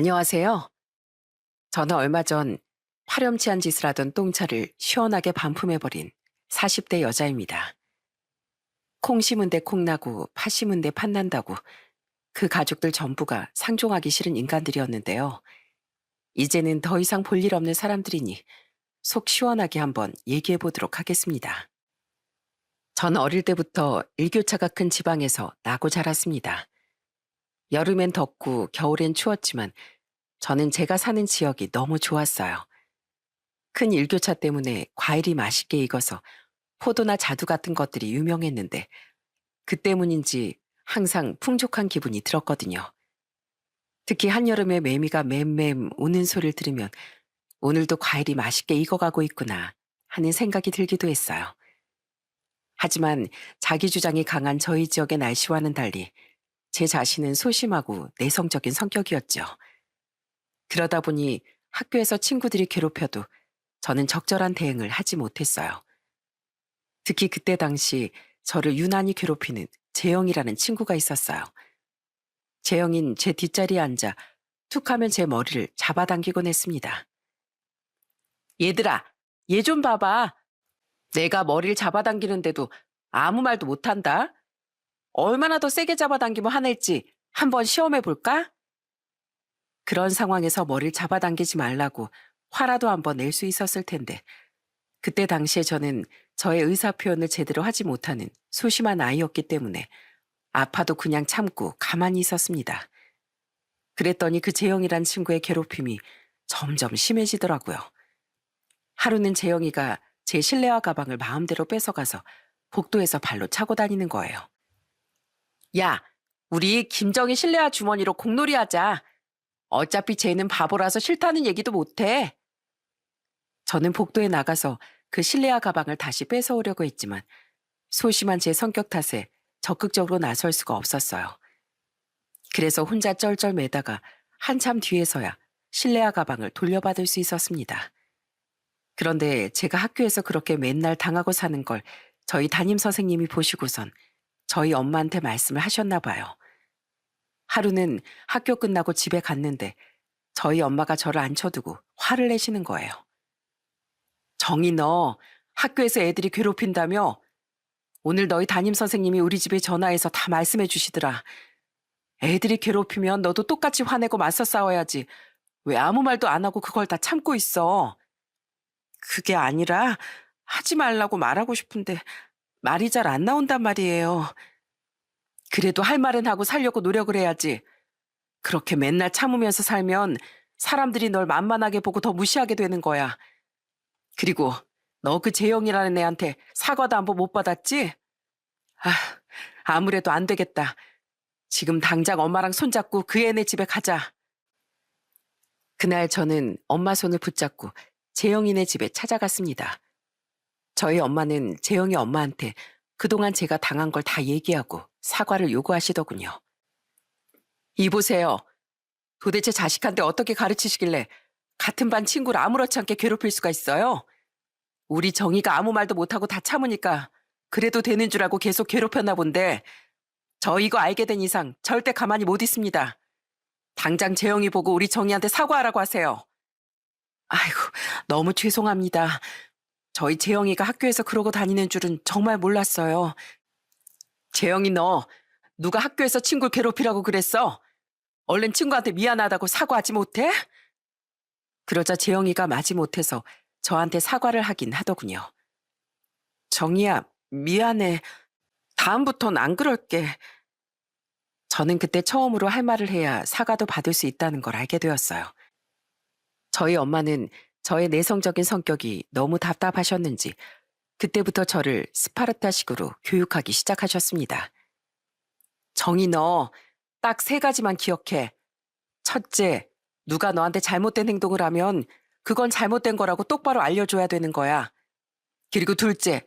안녕하세요. 저는 얼마 전 파렴치한 짓을 하던 똥차를 시원하게 반품해버린 40대 여자입니다. 콩 심은 데 콩 나고 파 심은 데 팥 난다고 그 가족들 전부가 상종하기 싫은 인간들이었는데요. 이제는 더 이상 볼 일 없는 사람들이니 속 시원하게 한번 얘기해 보도록 하겠습니다. 전 어릴 때부터 일교차가 큰 지방에서 나고 자랐습니다. 여름엔 덥고 겨울엔 추웠지만 저는 제가 사는 지역이 너무 좋았어요. 큰 일교차 때문에 과일이 맛있게 익어서 포도나 자두 같은 것들이 유명했는데 그 때문인지 항상 풍족한 기분이 들었거든요. 특히 한여름에 매미가 맴맴 우는 소리를 들으면 오늘도 과일이 맛있게 익어가고 있구나 하는 생각이 들기도 했어요. 하지만 자기 주장이 강한 저희 지역의 날씨와는 달리 제 자신은 소심하고 내성적인 성격이었죠. 그러다 보니 학교에서 친구들이 괴롭혀도 저는 적절한 대응을 하지 못했어요. 특히 그때 당시 저를 유난히 괴롭히는 재영이라는 친구가 있었어요. 재영인 제 뒷자리에 앉아 툭 하면 제 머리를 잡아당기곤 했습니다. 얘들아, 얘 좀 봐봐. 내가 머리를 잡아당기는데도 아무 말도 못한다. 얼마나 더 세게 잡아당기면 화낼지 한번 시험해 볼까? 그런 상황에서 머리를 잡아당기지 말라고 화라도 한번 낼 수 있었을 텐데 그때 당시에 저는 저의 의사 표현을 제대로 하지 못하는 소심한 아이였기 때문에 아파도 그냥 참고 가만히 있었습니다. 그랬더니 그 재영이란 친구의 괴롭힘이 점점 심해지더라고요. 하루는 재영이가 제 실내화 가방을 마음대로 뺏어가서 복도에서 발로 차고 다니는 거예요. 야, 우리 김정희 실내화 주머니로 공놀이 하자. 어차피 쟤는 바보라서 싫다는 얘기도 못해. 저는 복도에 나가서 그 실내화 가방을 다시 뺏어오려고 했지만 소심한 제 성격 탓에 적극적으로 나설 수가 없었어요. 그래서 혼자 쩔쩔 매다가 한참 뒤에서야 실내화 가방을 돌려받을 수 있었습니다. 그런데 제가 학교에서 그렇게 맨날 당하고 사는 걸 저희 담임 선생님이 보시고선 저희 엄마한테 말씀을 하셨나 봐요. 하루는 학교 끝나고 집에 갔는데 저희 엄마가 저를 앉혀두고 화를 내시는 거예요. 정희 너 학교에서 애들이 괴롭힌다며? 오늘 너희 담임 선생님이 우리 집에 전화해서 다 말씀해 주시더라. 애들이 괴롭히면 너도 똑같이 화내고 맞서 싸워야지. 왜 아무 말도 안 하고 그걸 다 참고 있어? 그게 아니라 하지 말라고 말하고 싶은데 말이 잘 안 나온단 말이에요. 그래도 할 말은 하고 살려고 노력을 해야지. 그렇게 맨날 참으면서 살면 사람들이 널 만만하게 보고 더 무시하게 되는 거야. 그리고 너 그 재영이라는 애한테 사과도 한 번 못 받았지? 아, 아무래도 안 되겠다. 지금 당장 엄마랑 손잡고 그 애네 집에 가자. 그날 저는 엄마 손을 붙잡고 재영이네 집에 찾아갔습니다. 저희 엄마는 재영이 엄마한테 그동안 제가 당한 걸 다 얘기하고 사과를 요구하시더군요. 이보세요. 도대체 자식한테 어떻게 가르치시길래 같은 반 친구를 아무렇지 않게 괴롭힐 수가 있어요? 우리 정희가 아무 말도 못하고 다 참으니까 그래도 되는 줄 알고 계속 괴롭혔나 본데 저 이거 알게 된 이상 절대 가만히 못 있습니다. 당장 재영이 보고 우리 정희한테 사과하라고 하세요. 아이고, 너무 죄송합니다. 저희 재영이가 학교에서 그러고 다니는 줄은 정말 몰랐어요. 재영이 너 누가 학교에서 친구 괴롭히라고 그랬어? 얼른 친구한테 미안하다고 사과하지 못해? 그러자 재영이가 마지못해서 저한테 사과를 하긴 하더군요. 정희야, 미안해. 다음부턴 안 그럴게. 저는 그때 처음으로 할 말을 해야 사과도 받을 수 있다는 걸 알게 되었어요. 저희 엄마는 저의 내성적인 성격이 너무 답답하셨는지 그때부터 저를 스파르타식으로 교육하기 시작하셨습니다. 정희 너 딱 3가지만 기억해. 첫째, 누가 너한테 잘못된 행동을 하면 그건 잘못된 거라고 똑바로 알려줘야 되는 거야. 그리고 둘째,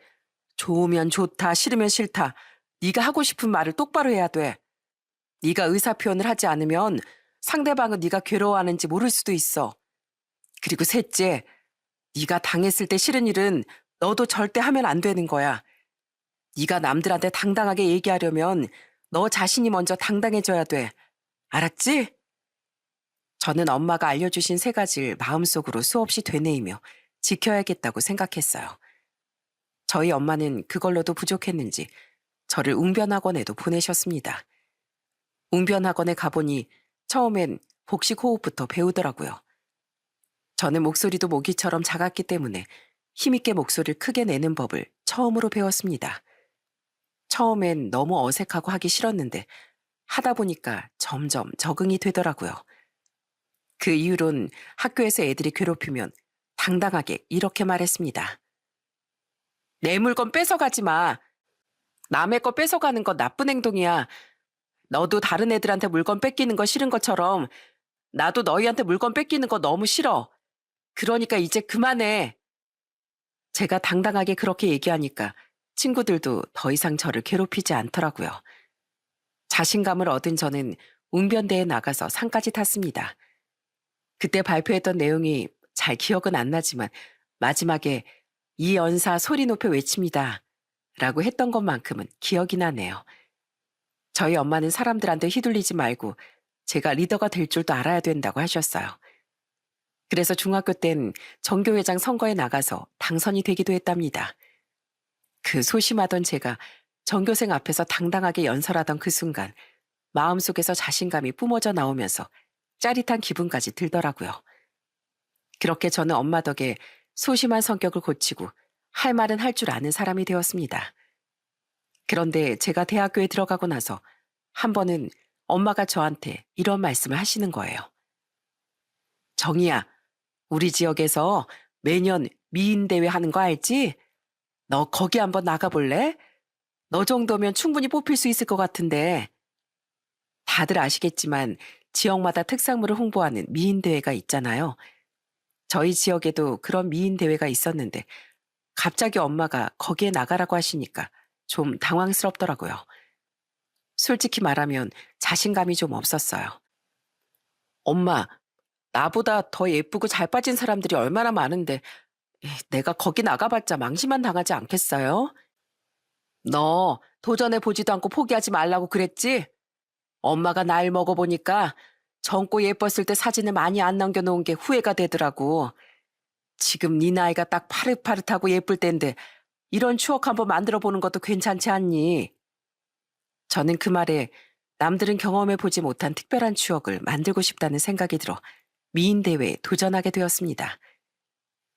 좋으면 좋다, 싫으면 싫다. 네가 하고 싶은 말을 똑바로 해야 돼. 네가 의사 표현을 하지 않으면 상대방은 네가 괴로워하는지 모를 수도 있어. 그리고 셋째, 네가 당했을 때 싫은 일은 너도 절대 하면 안 되는 거야. 네가 남들한테 당당하게 얘기하려면 너 자신이 먼저 당당해져야 돼. 알았지? 저는 엄마가 알려주신 세 가지를 마음속으로 수없이 되뇌이며 지켜야겠다고 생각했어요. 저희 엄마는 그걸로도 부족했는지 저를 웅변학원에도 보내셨습니다. 웅변학원에 가보니 처음엔 복식 호흡부터 배우더라고요. 저는 목소리도 모기처럼 작았기 때문에 힘있게 목소리를 크게 내는 법을 처음으로 배웠습니다. 처음엔 너무 어색하고 하기 싫었는데 하다 보니까 점점 적응이 되더라고요. 그 이후론 학교에서 애들이 괴롭히면 당당하게 이렇게 말했습니다. 내 물건 뺏어가지 마. 남의 거 뺏어가는 건 나쁜 행동이야. 너도 다른 애들한테 물건 뺏기는 거 싫은 것처럼 나도 너희한테 물건 뺏기는 거 너무 싫어. 그러니까 이제 그만해. 제가 당당하게 그렇게 얘기하니까 친구들도 더 이상 저를 괴롭히지 않더라고요. 자신감을 얻은 저는 웅변대에 나가서 상까지 탔습니다. 그때 발표했던 내용이 잘 기억은 안 나지만 마지막에 이 연사 소리 높여 외칩니다. 라고 했던 것만큼은 기억이 나네요. 저희 엄마는 사람들한테 휘둘리지 말고 제가 리더가 될 줄도 알아야 된다고 하셨어요. 그래서 중학교 땐 전교회장 선거에 나가서 당선이 되기도 했답니다. 그 소심하던 제가 전교생 앞에서 당당하게 연설하던 그 순간 마음속에서 자신감이 뿜어져 나오면서 짜릿한 기분까지 들더라고요. 그렇게 저는 엄마 덕에 소심한 성격을 고치고 할 말은 할 줄 아는 사람이 되었습니다. 그런데 제가 대학교에 들어가고 나서 한 번은 엄마가 저한테 이런 말씀을 하시는 거예요. 정희야, 우리 지역에서 매년 미인대회 하는 거 알지? 너 거기 한번 나가볼래? 너 정도면 충분히 뽑힐 수 있을 것 같은데. 다들 아시겠지만 지역마다 특산물을 홍보하는 미인대회가 있잖아요. 저희 지역에도 그런 미인대회가 있었는데 갑자기 엄마가 거기에 나가라고 하시니까 좀 당황스럽더라고요. 솔직히 말하면 자신감이 좀 없었어요. 엄마, 나보다 더 예쁘고 잘 빠진 사람들이 얼마나 많은데 내가 거기 나가봤자 망신만 당하지 않겠어요? 너 도전해보지도 않고 포기하지 말라고 그랬지? 엄마가 나이를 먹어보니까 젊고 예뻤을 때 사진을 많이 안 남겨놓은 게 후회가 되더라고. 지금 네 나이가 딱 파릇파릇하고 예쁠 때인데 이런 추억 한번 만들어보는 것도 괜찮지 않니? 저는 그 말에 남들은 경험해보지 못한 특별한 추억을 만들고 싶다는 생각이 들어 미인대회에 도전하게 되었습니다.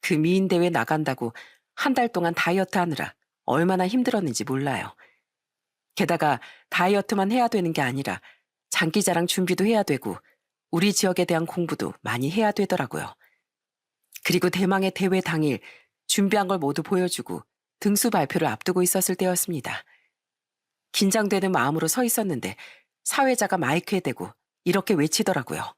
그 미인대회 나간다고 한 달 동안 다이어트 하느라 얼마나 힘들었는지 몰라요. 게다가 다이어트만 해야 되는 게 아니라 장기자랑 준비도 해야 되고 우리 지역에 대한 공부도 많이 해야 되더라고요. 그리고 대망의 대회 당일 준비한 걸 모두 보여주고 등수 발표를 앞두고 있었을 때였습니다. 긴장되는 마음으로 서 있었는데 사회자가 마이크에 대고 이렇게 외치더라고요.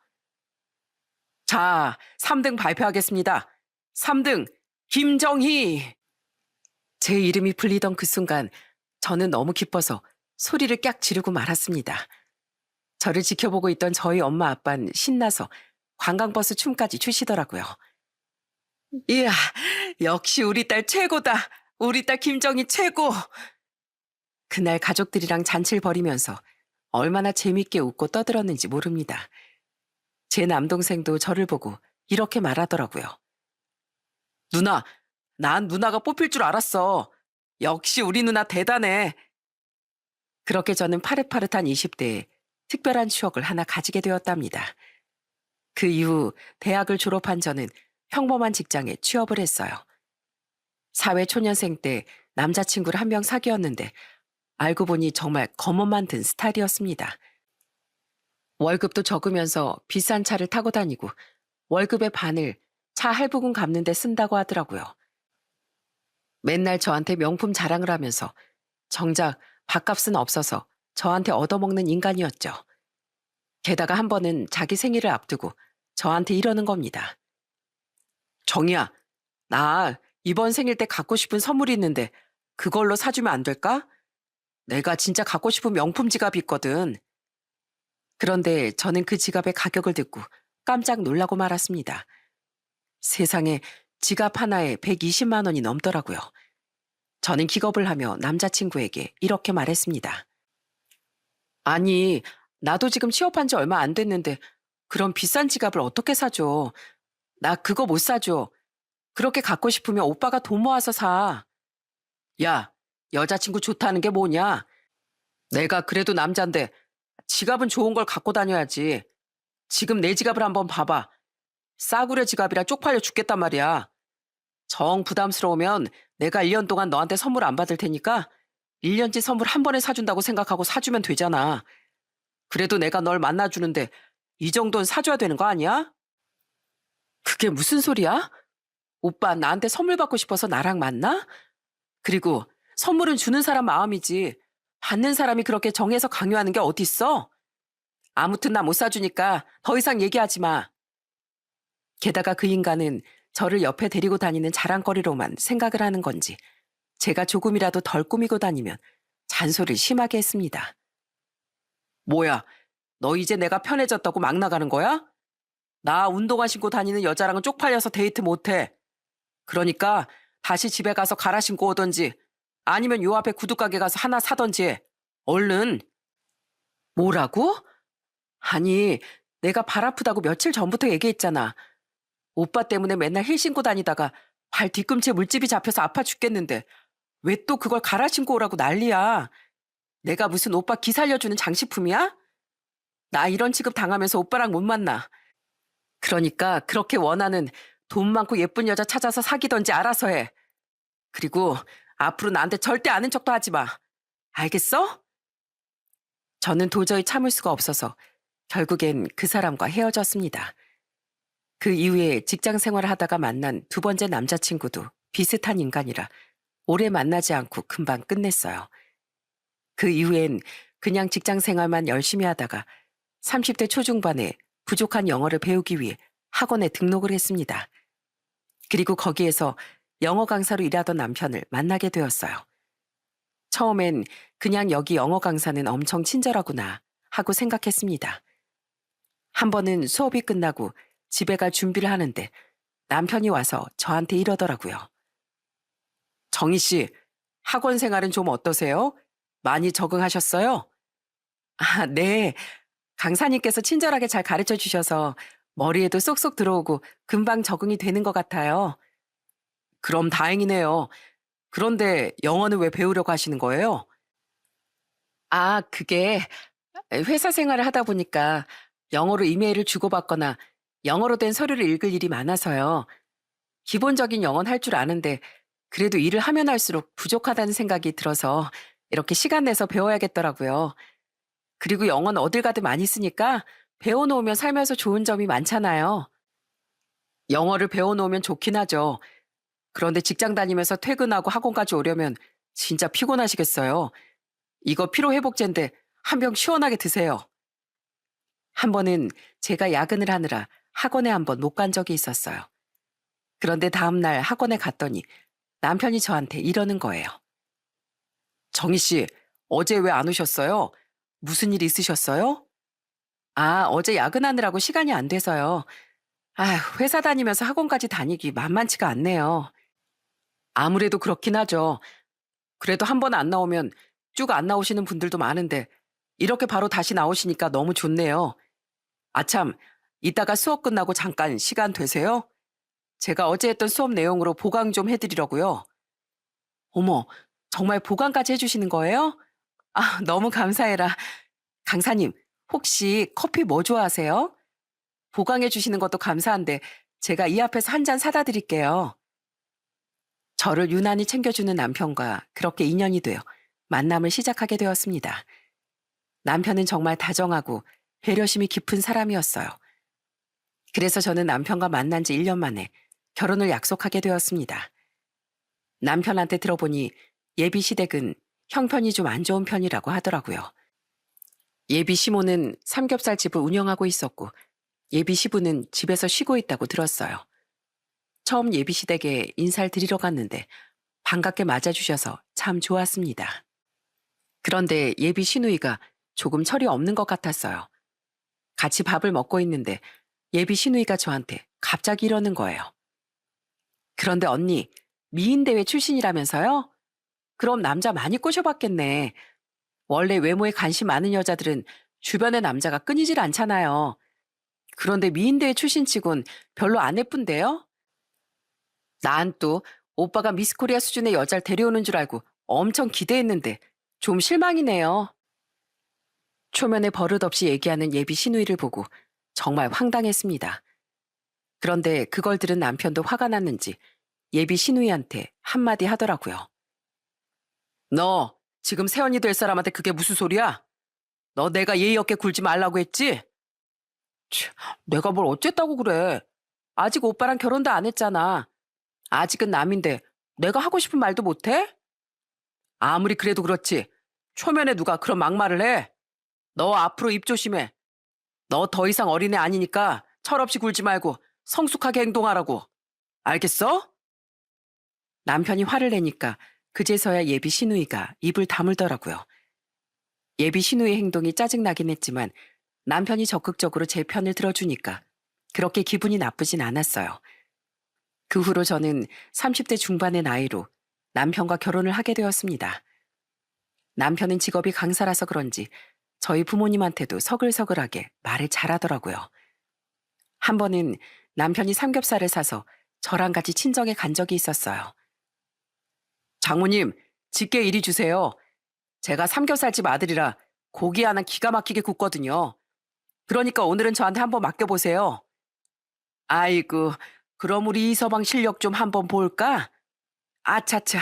자, 3등 발표하겠습니다. 3등 김정희! 제 이름이 불리던 그 순간 저는 너무 기뻐서 소리를 깍 지르고 말았습니다. 저를 지켜보고 있던 저희 엄마 아빠는 신나서 관광버스 춤까지 추시더라고요. 이야, 역시 우리 딸 최고다. 우리 딸 김정희 최고. 그날 가족들이랑 잔치를 벌이면서 얼마나 재밌게 웃고 떠들었는지 모릅니다. 제 남동생도 저를 보고 이렇게 말하더라고요. 누나, 난 누나가 뽑힐 줄 알았어. 역시 우리 누나 대단해. 그렇게 저는 파릇파릇한 20대에 특별한 추억을 하나 가지게 되었답니다. 그 이후 대학을 졸업한 저는 평범한 직장에 취업을 했어요. 사회초년생 때 남자친구를 한 명 사귀었는데 알고 보니 정말 검은만 든 스타일이었습니다. 월급도 적으면서 비싼 차를 타고 다니고 월급의 반을 차 할부금 갚는 데 쓴다고 하더라고요. 맨날 저한테 명품 자랑을 하면서 정작 밥값은 없어서 저한테 얻어먹는 인간이었죠. 게다가 한 번은 자기 생일을 앞두고 저한테 이러는 겁니다. 정희야, 나 이번 생일 때 갖고 싶은 선물이 있는데 그걸로 사주면 안 될까? 내가 진짜 갖고 싶은 명품 지갑이 있거든. 그런데 저는 그 지갑의 가격을 듣고 깜짝 놀라고 말았습니다. 세상에 지갑 하나에 120만 원이 넘더라고요. 저는 기겁을 하며 남자친구에게 이렇게 말했습니다. 아니, 나도 지금 취업한 지 얼마 안 됐는데 그럼 비싼 지갑을 어떻게 사줘? 나 그거 못 사줘. 그렇게 갖고 싶으면 오빠가 돈 모아서 사. 야, 여자친구 좋다는 게 뭐냐? 내가 그래도 남잔데 지갑은 좋은 걸 갖고 다녀야지. 지금 내 지갑을 한번 봐봐. 싸구려 지갑이라 쪽팔려 죽겠단 말이야. 정 부담스러우면 내가 1년 동안 너한테 선물 안 받을 테니까 1년치 선물 한 번에 사준다고 생각하고 사주면 되잖아. 그래도 내가 널 만나주는데 이 정도는 사줘야 되는 거 아니야? 그게 무슨 소리야? 오빠 나한테 선물 받고 싶어서 나랑 만나? 그리고 선물은 주는 사람 마음이지. 받는 사람이 그렇게 정해서 강요하는 게 어딨어? 아무튼 나 못 사주니까 더 이상 얘기하지 마. 게다가 그 인간은 저를 옆에 데리고 다니는 자랑거리로만 생각을 하는 건지 제가 조금이라도 덜 꾸미고 다니면 잔소리를 심하게 했습니다. 뭐야, 너 이제 내가 편해졌다고 막 나가는 거야? 나 운동화 신고 다니는 여자랑은 쪽팔려서 데이트 못해. 그러니까 다시 집에 가서 갈아 신고 오던지 아니면 요 앞에 구두가게 가서 하나 사던지 해. 얼른. 뭐라고? 아니, 내가 발 아프다고 며칠 전부터 얘기했잖아. 오빠 때문에 맨날 힐 신고 다니다가 발 뒤꿈치에 물집이 잡혀서 아파 죽겠는데 왜 또 그걸 갈아 신고 오라고 난리야. 내가 무슨 오빠 기 살려주는 장식품이야? 나 이런 취급 당하면서 오빠랑 못 만나. 그러니까 그렇게 원하는 돈 많고 예쁜 여자 찾아서 사귀던지 알아서 해. 그리고 앞으로 나한테 절대 아는 척도 하지 마. 알겠어? 저는 도저히 참을 수가 없어서 결국엔 그 사람과 헤어졌습니다. 그 이후에 직장 생활을 하다가 만난 두 번째 남자친구도 비슷한 인간이라 오래 만나지 않고 금방 끝냈어요. 그 이후엔 그냥 직장 생활만 열심히 하다가 30대 초중반에 부족한 영어를 배우기 위해 학원에 등록을 했습니다. 그리고 거기에서 영어 강사로 일하던 남편을 만나게 되었어요. 처음엔 그냥 여기 영어 강사는 엄청 친절하구나 하고 생각했습니다. 한 번은 수업이 끝나고 집에 갈 준비를 하는데 남편이 와서 저한테 이러더라고요. 정희 씨, 학원 생활은 좀 어떠세요? 많이 적응하셨어요? 아, 네. 강사님께서 친절하게 잘 가르쳐 주셔서 머리에도 쏙쏙 들어오고 금방 적응이 되는 것 같아요. 그럼 다행이네요. 그런데 영어는 왜 배우려고 하시는 거예요? 아, 그게 회사 생활을 하다 보니까 영어로 이메일을 주고받거나 영어로 된 서류를 읽을 일이 많아서요. 기본적인 영어는 할 줄 아는데 그래도 일을 하면 할수록 부족하다는 생각이 들어서 이렇게 시간 내서 배워야겠더라고요. 그리고 영어는 어딜 가든 많이 쓰니까 배워놓으면 살면서 좋은 점이 많잖아요. 영어를 배워놓으면 좋긴 하죠. 그런데 직장 다니면서 퇴근하고 학원까지 오려면 진짜 피곤하시겠어요. 이거 피로회복제인데 한 병 시원하게 드세요. 한 번은 제가 야근을 하느라 학원에 한 번 못 간 적이 있었어요. 그런데 다음날 학원에 갔더니 남편이 저한테 이러는 거예요. 정희 씨, 어제 왜 안 오셨어요? 무슨 일 있으셨어요? 아, 어제 야근하느라고 시간이 안 돼서요. 아휴, 회사 다니면서 학원까지 다니기 만만치가 않네요. 아무래도 그렇긴 하죠. 그래도 한 번 안 나오면 쭉 안 나오시는 분들도 많은데 이렇게 바로 다시 나오시니까 너무 좋네요. 아참, 이따가 수업 끝나고 잠깐 시간 되세요? 제가 어제 했던 수업 내용으로 보강 좀 해드리려고요. 어머, 정말 보강까지 해주시는 거예요? 아, 너무 감사해라. 강사님, 혹시 커피 뭐 좋아하세요? 보강해 주시는 것도 감사한데 제가 이 앞에서 한 잔 사다 드릴게요. 저를 유난히 챙겨주는 남편과 그렇게 인연이 되어 만남을 시작하게 되었습니다. 남편은 정말 다정하고 배려심이 깊은 사람이었어요. 그래서 저는 남편과 만난 지 1년 만에 결혼을 약속하게 되었습니다. 남편한테 들어보니 예비 시댁은 형편이 좀 안 좋은 편이라고 하더라고요. 예비 시모는 삼겹살 집을 운영하고 있었고 예비 시부는 집에서 쉬고 있다고 들었어요. 처음 예비 시댁에 인사를 드리러 갔는데 반갑게 맞아주셔서 참 좋았습니다. 그런데 예비 시누이가 조금 철이 없는 것 같았어요. 같이 밥을 먹고 있는데 예비 시누이가 저한테 갑자기 이러는 거예요. 그런데 언니, 미인대회 출신이라면서요? 그럼 남자 많이 꼬셔봤겠네. 원래 외모에 관심 많은 여자들은 주변의 남자가 끊이질 않잖아요. 그런데 미인대회 출신치곤 별로 안 예쁜데요? 난 또 오빠가 미스코리아 수준의 여자를 데려오는 줄 알고 엄청 기대했는데 좀 실망이네요. 초면에 버릇없이 얘기하는 예비 시누이를 보고 정말 황당했습니다. 그런데 그걸 들은 남편도 화가 났는지 예비 시누이한테 한마디 하더라고요. 너 지금 새언니 될 사람한테 그게 무슨 소리야? 너 내가 예의 없게 굴지 말라고 했지? 치, 내가 뭘 어쨌다고 그래. 아직 오빠랑 결혼도 안 했잖아. 아직은 남인데 내가 하고 싶은 말도 못해? 아무리 그래도 그렇지. 초면에 누가 그런 막말을 해? 너 앞으로 입 조심해. 너 더 이상 어린애 아니니까 철없이 굴지 말고 성숙하게 행동하라고. 알겠어? 남편이 화를 내니까 그제서야 예비 시누이가 입을 다물더라고요. 예비 시누이의 행동이 짜증나긴 했지만 남편이 적극적으로 제 편을 들어주니까 그렇게 기분이 나쁘진 않았어요. 그 후로 저는 30대 중반의 나이로 남편과 결혼을 하게 되었습니다. 남편은 직업이 강사라서 그런지 저희 부모님한테도 서글서글하게 말을 잘하더라고요. 한 번은 남편이 삼겹살을 사서 저랑 같이 친정에 간 적이 있었어요. 장모님, 집게 이리 주세요. 제가 삼겹살집 아들이라 고기 하나 기가 막히게 굽거든요. 그러니까 오늘은 저한테 한번 맡겨보세요. 아이고, 그럼 우리 이서방 실력 좀 한번 볼까? 아차차,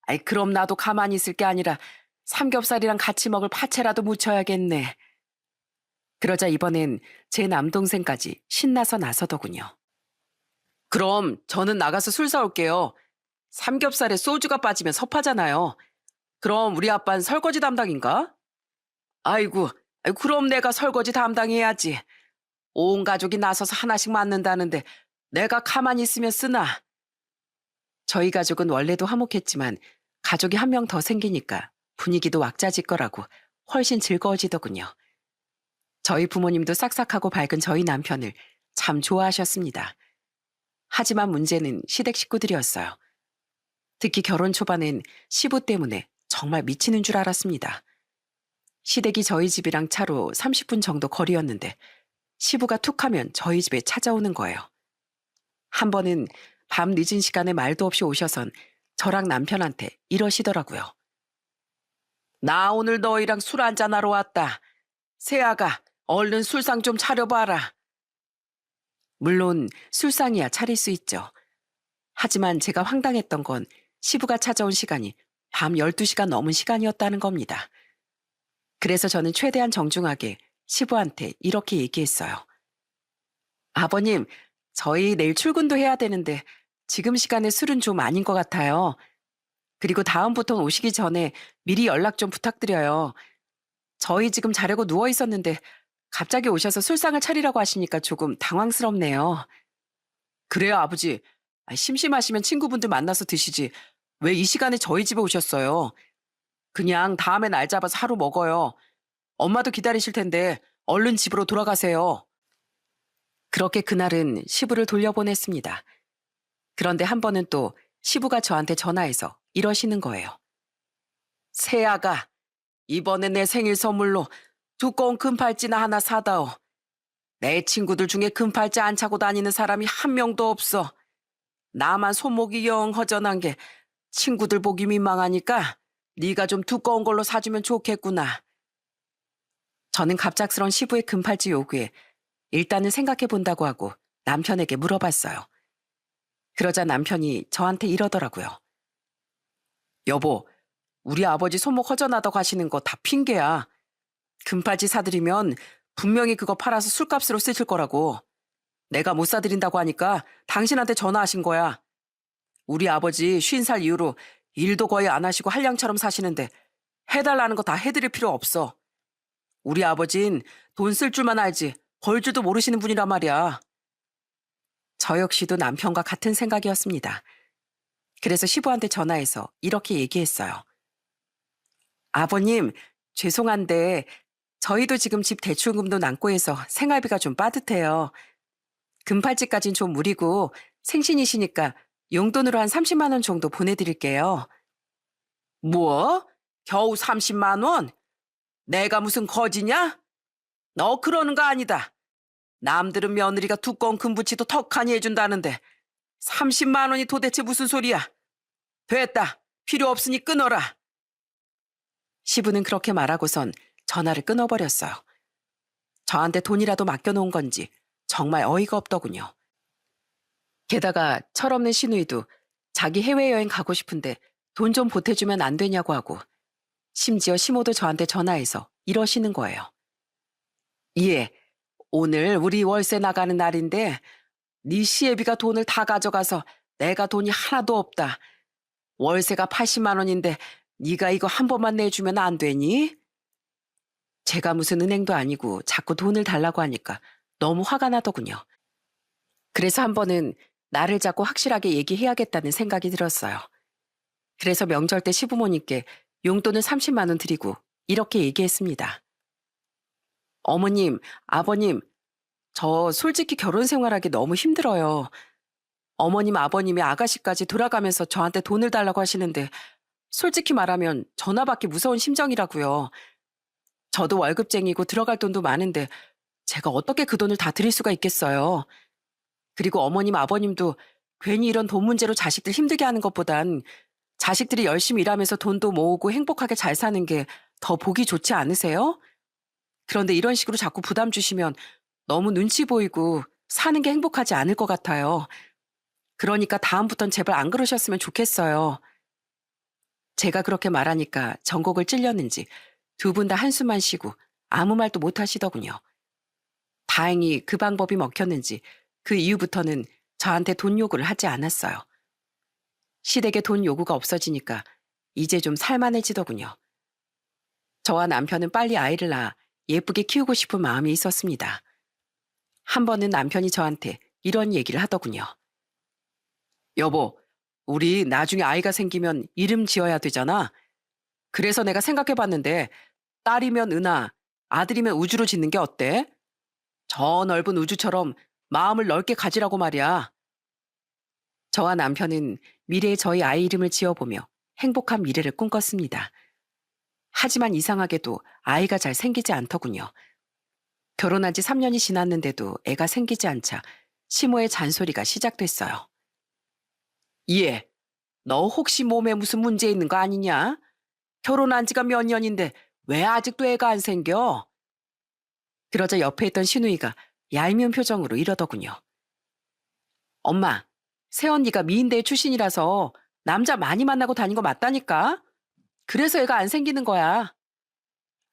아이, 그럼 나도 가만히 있을 게 아니라 삼겹살이랑 같이 먹을 파채라도 무쳐야겠네. 그러자 이번엔 제 남동생까지 신나서 나서더군요. 그럼 저는 나가서 술 사올게요. 삼겹살에 소주가 빠지면 섭하잖아요. 그럼 우리 아빠는 설거지 담당인가? 아이고, 그럼 내가 설거지 담당해야지. 온 가족이 나서서 하나씩 맡는다는데 내가 가만히 있으면 쓰나? 저희 가족은 원래도 화목했지만 가족이 한 명 더 생기니까 분위기도 왁자지껄하고 훨씬 즐거워지더군요. 저희 부모님도 싹싹하고 밝은 저희 남편을 참 좋아하셨습니다. 하지만 문제는 시댁 식구들이었어요. 특히 결혼 초반엔 시부 때문에 정말 미치는 줄 알았습니다. 시댁이 저희 집이랑 차로 30분 정도 거리였는데 시부가 툭하면 저희 집에 찾아오는 거예요. 한 번은 밤 늦은 시간에 말도 없이 오셔선 저랑 남편한테 이러시더라고요. 나 오늘 너희랑 술 한잔하러 왔다. 세아가 얼른 술상 좀 차려봐라. 물론 술상이야 차릴 수 있죠. 하지만 제가 황당했던 건 시부가 찾아온 시간이 밤 12시가 넘은 시간이었다는 겁니다. 그래서 저는 최대한 정중하게 시부한테 이렇게 얘기했어요. 아버님, 저희 내일 출근도 해야 되는데 지금 시간에 술은 좀 아닌 것 같아요. 그리고 다음부터는 오시기 전에 미리 연락 좀 부탁드려요. 저희 지금 자려고 누워 있었는데 갑자기 오셔서 술상을 차리라고 하시니까 조금 당황스럽네요. 그래요, 아버지. 심심하시면 친구분들 만나서 드시지. 왜 이 시간에 저희 집에 오셨어요? 그냥 다음에 날 잡아서 하루 먹어요. 엄마도 기다리실 텐데 얼른 집으로 돌아가세요. 그렇게 그날은 시부를 돌려보냈습니다. 그런데 한 번은 또 시부가 저한테 전화해서 이러시는 거예요. 세아가 이번에 내 생일 선물로 두꺼운 금팔찌나 하나 사다오. 내 친구들 중에 금팔찌 안 차고 다니는 사람이 한 명도 없어. 나만 손목이 영 허전한 게 친구들 보기 민망하니까 네가 좀 두꺼운 걸로 사주면 좋겠구나. 저는 갑작스런 시부의 금팔찌 요구에 일단은 생각해 본다고 하고 남편에게 물어봤어요. 그러자 남편이 저한테 이러더라고요. 여보, 우리 아버지 손목 허전하다고 하시는 거 다 핑계야. 금팔찌 사드리면 분명히 그거 팔아서 술값으로 쓰실 거라고. 내가 못 사드린다고 하니까 당신한테 전화하신 거야. 우리 아버지 50살 이후로 일도 거의 안 하시고 한량처럼 사시는데 해달라는 거 다 해드릴 필요 없어. 우리 아버진 돈 쓸 줄만 알지 벌 줄도 모르시는 분이란 말이야. 저 역시도 남편과 같은 생각이었습니다. 그래서 시부한테 전화해서 이렇게 얘기했어요. 아버님, 죄송한데 저희도 지금 집 대출금도 남고 해서 생활비가 좀 빠듯해요. 금팔찌까진 좀 무리고 생신이시니까 용돈으로 한 30만 원 정도 보내드릴게요. 뭐? 겨우 30만 원? 내가 무슨 거지냐? 너 그러는 거 아니다. 남들은 며느리가 두꺼운 금붙이도 턱하니 해준다는데 30만 원이 도대체 무슨 소리야? 됐다. 필요 없으니 끊어라. 시부는 그렇게 말하고선 전화를 끊어버렸어요. 저한테 돈이라도 맡겨놓은 건지 정말 어이가 없더군요. 게다가 철없는 시누이도 자기 해외여행 가고 싶은데 돈 좀 보태주면 안 되냐고 하고 심지어 시모도 저한테 전화해서 이러시는 거예요. 예, 오늘 우리 월세 나가는 날인데 네 시애비가 돈을 다 가져가서 내가 돈이 하나도 없다. 월세가 80만 원인데 네가 이거 한 번만 내주면 안 되니? 제가 무슨 은행도 아니고 자꾸 돈을 달라고 하니까 너무 화가 나더군요. 그래서 한 번은 나를 잡고 확실하게 얘기해야겠다는 생각이 들었어요. 그래서 명절 때 시부모님께 용돈을 30만 원 드리고 이렇게 얘기했습니다. 어머님, 아버님, 저 솔직히 결혼 생활하기 너무 힘들어요. 어머님, 아버님이 아가씨까지 돌아가면서 저한테 돈을 달라고 하시는데 솔직히 말하면 전화 받기 무서운 심정이라고요. 저도 월급쟁이고 들어갈 돈도 많은데 제가 어떻게 그 돈을 다 드릴 수가 있겠어요. 그리고 어머님, 아버님도 괜히 이런 돈 문제로 자식들 힘들게 하는 것보단 자식들이 열심히 일하면서 돈도 모으고 행복하게 잘 사는 게 더 보기 좋지 않으세요? 그런데 이런 식으로 자꾸 부담 주시면 너무 눈치 보이고 사는 게 행복하지 않을 것 같아요. 그러니까 다음부턴 제발 안 그러셨으면 좋겠어요. 제가 그렇게 말하니까 전곡을 찔렸는지 두 분 다 한숨만 쉬고 아무 말도 못 하시더군요. 다행히 그 방법이 먹혔는지 그 이후부터는 저한테 돈 요구를 하지 않았어요. 시댁에 돈 요구가 없어지니까 이제 좀 살만해지더군요. 저와 남편은 빨리 아이를 낳아 예쁘게 키우고 싶은 마음이 있었습니다. 한 번은 남편이 저한테 이런 얘기를 하더군요. 여보, 우리 나중에 아이가 생기면 이름 지어야 되잖아. 그래서 내가 생각해봤는데 딸이면 은하, 아들이면 우주로 짓는 게 어때? 저 넓은 우주처럼 마음을 넓게 가지라고 말이야. 저와 남편은 미래에 저희 아이 이름을 지어보며 행복한 미래를 꿈꿨습니다. 하지만 이상하게도 아이가 잘 생기지 않더군요. 결혼한 지 3년이 지났는데도 애가 생기지 않자 시모의 잔소리가 시작됐어요. 예, 너 혹시 몸에 무슨 문제 있는 거 아니냐? 결혼한 지가 몇 년인데 왜 아직도 애가 안 생겨? 그러자 옆에 있던 시누이가 얄미운 표정으로 이러더군요. 엄마, 새언니가 미인대 출신이라서 남자 많이 만나고 다닌 거 맞다니까? 그래서 애가 안 생기는 거야.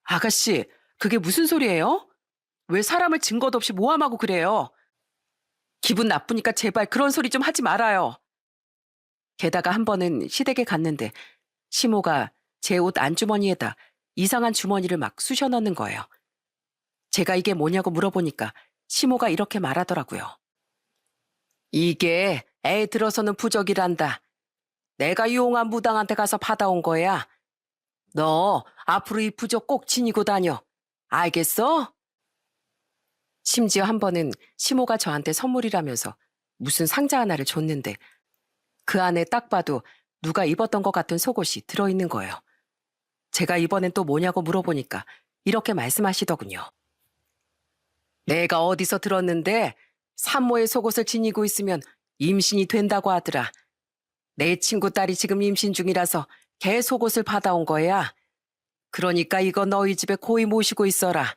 아가씨, 그게 무슨 소리예요? 왜 사람을 증거도 없이 모함하고 그래요? 기분 나쁘니까 제발 그런 소리 좀 하지 말아요. 게다가 한 번은 시댁에 갔는데 시모가 제 옷 안주머니에다 이상한 주머니를 막 쑤셔 넣는 거예요. 제가 이게 뭐냐고 물어보니까 시모가 이렇게 말하더라고요. 이게 애 들어서는 부적이란다. 내가 유용한 무당한테 가서 받아온 거야. 너 앞으로 이 부적 꼭 지니고 다녀. 알겠어? 심지어 한 번은 시모가 저한테 선물이라면서 무슨 상자 하나를 줬는데 그 안에 딱 봐도 누가 입었던 것 같은 속옷이 들어있는 거예요. 제가 이번엔 또 뭐냐고 물어보니까 이렇게 말씀하시더군요. 내가 어디서 들었는데 산모의 속옷을 지니고 있으면 임신이 된다고 하더라. 내 친구 딸이 지금 임신 중이라서 걔 속옷을 받아온 거야. 그러니까 이거 너희 집에 고이 모시고 있어라.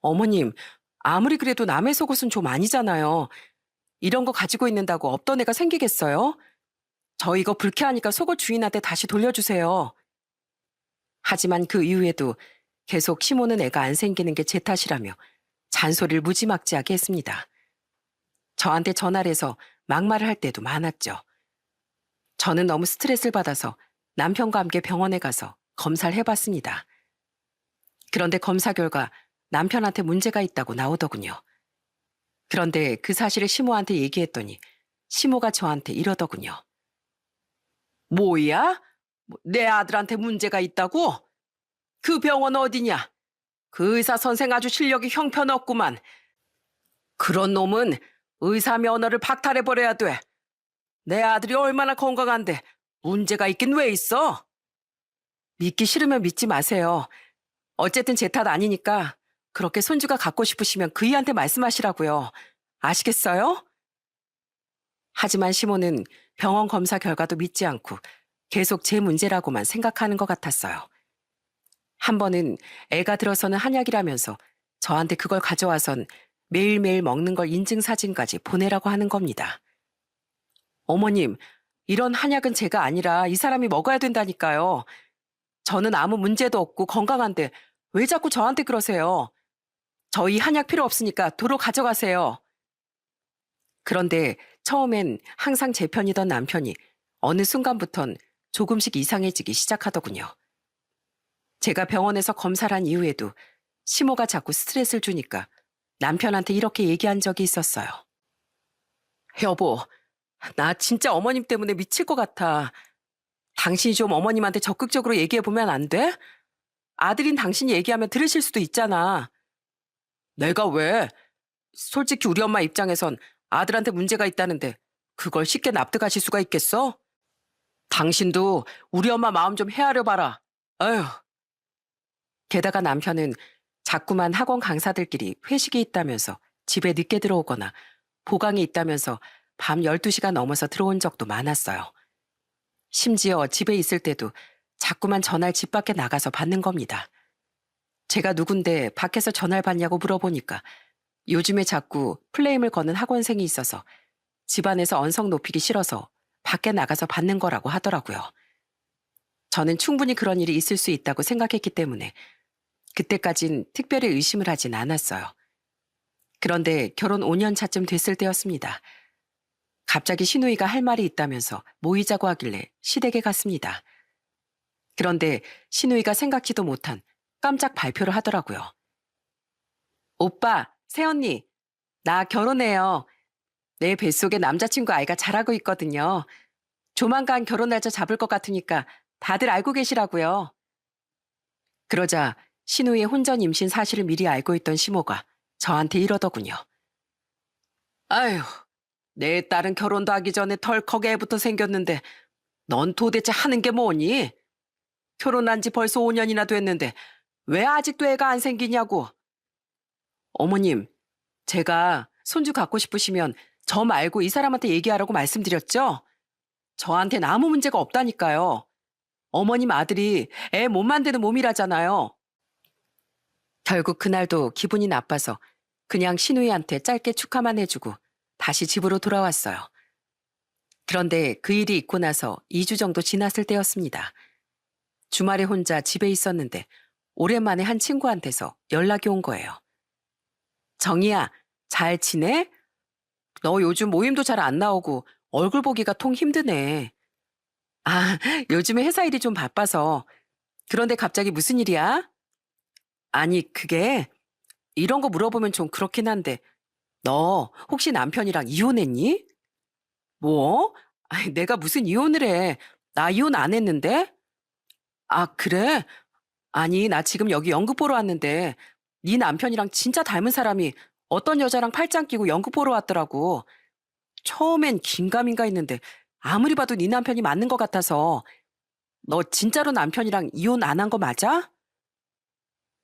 어머님, 아무리 그래도 남의 속옷은 좀 아니잖아요. 이런 거 가지고 있는다고 없던 애가 생기겠어요? 저 이거 불쾌하니까 속옷 주인한테 다시 돌려주세요. 하지만 그 이후에도 계속 시모는 애가 안 생기는 게 제 탓이라며 잔소리를 무지막지하게 했습니다. 저한테 전화를 해서 막말을 할 때도 많았죠. 저는 너무 스트레스를 받아서 남편과 함께 병원에 가서 검사를 해봤습니다. 그런데 검사 결과 남편한테 문제가 있다고 나오더군요. 그런데 그 사실을 시모한테 얘기했더니 시모가 저한테 이러더군요. 뭐야? 내 아들한테 문제가 있다고? 그 병원 어디냐? 그 의사 선생 아주 실력이 형편없구만. 그런 놈은 의사 면허를 박탈해버려야 돼. 내 아들이 얼마나 건강한데 문제가 있긴 왜 있어? 믿기 싫으면 믿지 마세요. 어쨌든 제 탓 아니니까 그렇게 손주가 갖고 싶으시면 그이한테 말씀하시라고요. 아시겠어요? 하지만 시모는 병원 검사 결과도 믿지 않고 계속 제 문제라고만 생각하는 것 같았어요. 한 번은 애가 들어서는 한약이라면서 저한테 그걸 가져와선 매일매일 먹는 걸 인증사진까지 보내라고 하는 겁니다. 어머님, 이런 한약은 제가 아니라 이 사람이 먹어야 된다니까요. 저는 아무 문제도 없고 건강한데 왜 자꾸 저한테 그러세요? 저희 한약 필요 없으니까 도로 가져가세요. 그런데 처음엔 항상 제 편이던 남편이 어느 순간부턴 조금씩 이상해지기 시작하더군요. 제가 병원에서 검사를 한 이후에도 시모가 자꾸 스트레스를 주니까 남편한테 이렇게 얘기한 적이 있었어요. 여보, 나 진짜 어머님 때문에 미칠 것 같아. 당신이 좀 어머님한테 적극적으로 얘기해보면 안 돼? 아들인 당신이 얘기하면 들으실 수도 있잖아. 내가 왜? 솔직히 우리 엄마 입장에선 아들한테 문제가 있다는데 그걸 쉽게 납득하실 수가 있겠어? 당신도 우리 엄마 마음 좀 헤아려 봐라. 아휴. 게다가 남편은 자꾸만 학원 강사들끼리 회식이 있다면서 집에 늦게 들어오거나 보강이 있다면서 밤 12시가 넘어서 들어온 적도 많았어요. 심지어 집에 있을 때도 자꾸만 전화를 집 밖에 나가서 받는 겁니다. 제가 누군데 밖에서 전화를 받냐고 물어보니까 요즘에 자꾸 플레임을 거는 학원생이 있어서 집안에서 언성 높이기 싫어서 밖에 나가서 받는 거라고 하더라고요. 저는 충분히 그런 일이 있을 수 있다고 생각했기 때문에 그때까진 특별히 의심을 하진 않았어요. 그런데 결혼 5년 차쯤 됐을 때였습니다. 갑자기 시누이가 할 말이 있다면서 모이자고 하길래 시댁에 갔습니다. 그런데 시누이가 생각지도 못한 깜짝 발표를 하더라고요. 오빠, 새언니, 나 결혼해요. 내 뱃속에 남자친구 아이가 자라고 있거든요. 조만간 결혼 날짜 잡을 것 같으니까 다들 알고 계시라고요. 그러자 시누이의 혼전 임신 사실을 미리 알고 있던 시모가 저한테 이러더군요. 아휴, 내 딸은 결혼도 하기 전에 덜컥 애부터 생겼는데 넌 도대체 하는 게 뭐니? 결혼한 지 벌써 5년이나 됐는데 왜 아직도 애가 안 생기냐고. 어머님, 제가 손주 갖고 싶으시면 저 말고 이 사람한테 얘기하라고 말씀드렸죠? 저한텐 아무 문제가 없다니까요. 어머님 아들이 애 못 만드는 몸이라잖아요. 결국 그날도 기분이 나빠서 그냥 시누이한테 짧게 축하만 해주고 다시 집으로 돌아왔어요. 그런데 그 일이 있고 나서 2주 정도 지났을 때였습니다. 주말에 혼자 집에 있었는데 오랜만에 한 친구한테서 연락이 온 거예요. 정희야, 잘 지내? 너 요즘 모임도 잘 안 나오고 얼굴 보기가 통 힘드네. 아, 요즘에 회사 일이 좀 바빠서. 그런데 갑자기 무슨 일이야? 아니, 그게 이런 거 물어보면 좀 그렇긴 한데 너 혹시 남편이랑 이혼했니? 뭐? 아니, 내가 무슨 이혼을 해. 나 이혼 안 했는데? 아, 그래? 아니, 나 지금 여기 연극 보러 왔는데 네 남편이랑 진짜 닮은 사람이 어떤 여자랑 팔짱 끼고 연극 보러 왔더라고. 처음엔 긴가민가 했는데 아무리 봐도 네 남편이 맞는 것 같아서. 너 진짜로 남편이랑 이혼 안 한 거 맞아?